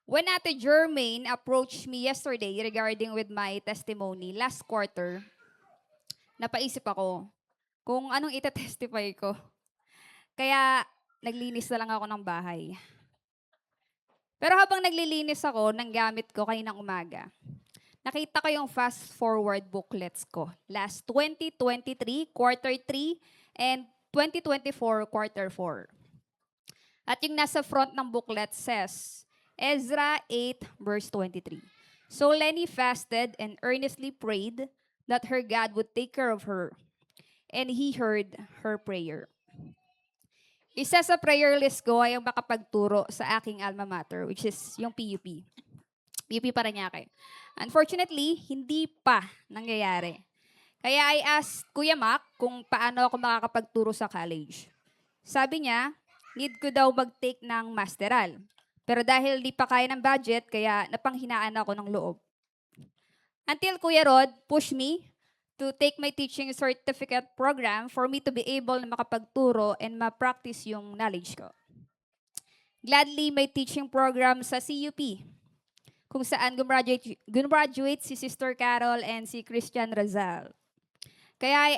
When Ate Jermaine approached me yesterday regarding with my testimony last quarter, napaisip ako kung anong itetestify ko. Kaya naglinis na lang ako ng bahay. Pero habang naglilinis ako ng gamit ko kaninang umaga, nakita ko yung fast forward booklets ko. Last 2023, quarter 3, and 2024, quarter 4. At yung nasa front ng booklet says, Ezra 8, verse 23. So Lenny fasted and earnestly prayed that her God would take care of her. And he heard her prayer. Isa sa prayer list ko ay ang makapagturo sa aking alma mater, which is yung PUP. PUP Parañaque. Unfortunately, hindi pa nangyayari. Kaya I asked Kuya Mac kung paano ako makakapagturo sa college. Sabi niya, need ko daw mag-take ng masteral. Pero dahil di pa kaya ng budget, kaya napanghinaan ako ng loob. Until Kuya Rod pushed me to take my teaching certificate program for me to be able na makapagturo and ma-practice yung knowledge ko. Gladly, may teaching program sa CUP kung saan gumraduate si Sister Carol and si Christian Razal. Kaya I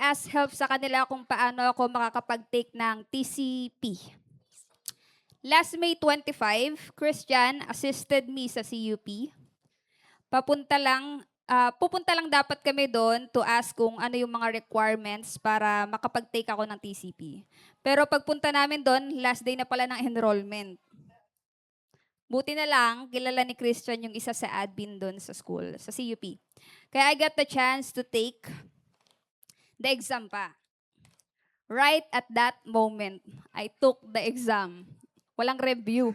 asked help sa kanila kung paano ako makakapag-take ng TCP. Last May 25, Christian assisted me sa CUP. Pupunta lang dapat kami doon to ask kung ano yung mga requirements para makapag-take ako ng TCP. Pero pagpunta namin doon, last day na pala ng enrollment. Buti na lang, kilala ni Christian yung isa sa admin doon sa school, sa CUP. Kaya I got the chance to take the exam pa. Right at that moment, I took the exam. Walang review.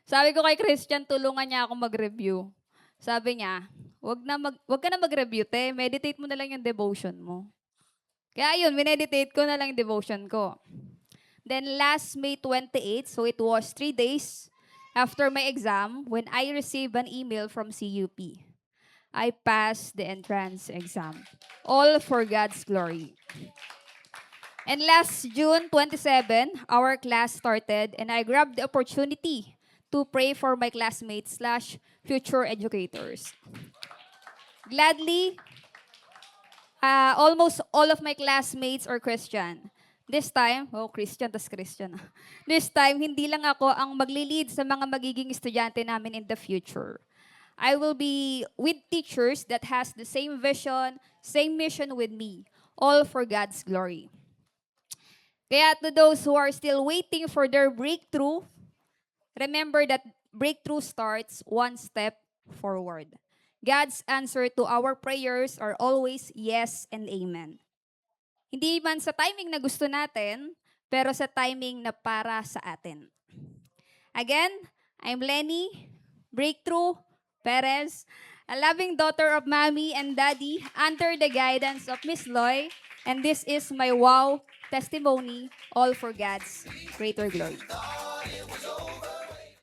Sabi ko kay Christian, tulungan niya ako mag-review. Sabi niya, wag ka na mag-review, te. Meditate mo na lang yung devotion mo. Kaya yun, mineditate ko na lang yung devotion ko. Then last May 28, so it was 3 days after my exam, when I received an email from CUP. I passed the entrance exam. All for God's glory. And last June 27, our class started and I grabbed the opportunity to pray for my classmates / future educators. Gladly, almost all of my classmates are Christian. This time, Christian. This time, hindi lang ako ang magli-lead sa mga magiging estudyante namin in the future. I will be with teachers that has the same vision, same mission with me, all for God's glory. Kaya to those who are still waiting for their breakthrough, remember that breakthrough starts one step forward. God's answer to our prayers are always yes and amen. Hindi man sa timing na gusto natin, pero sa timing na para sa atin. Again, I'm Lenny, Breakthrough Perez, a loving daughter of Mommy and Daddy under the guidance of Miss Loy, and this is my wow testimony, all for God's greater glory.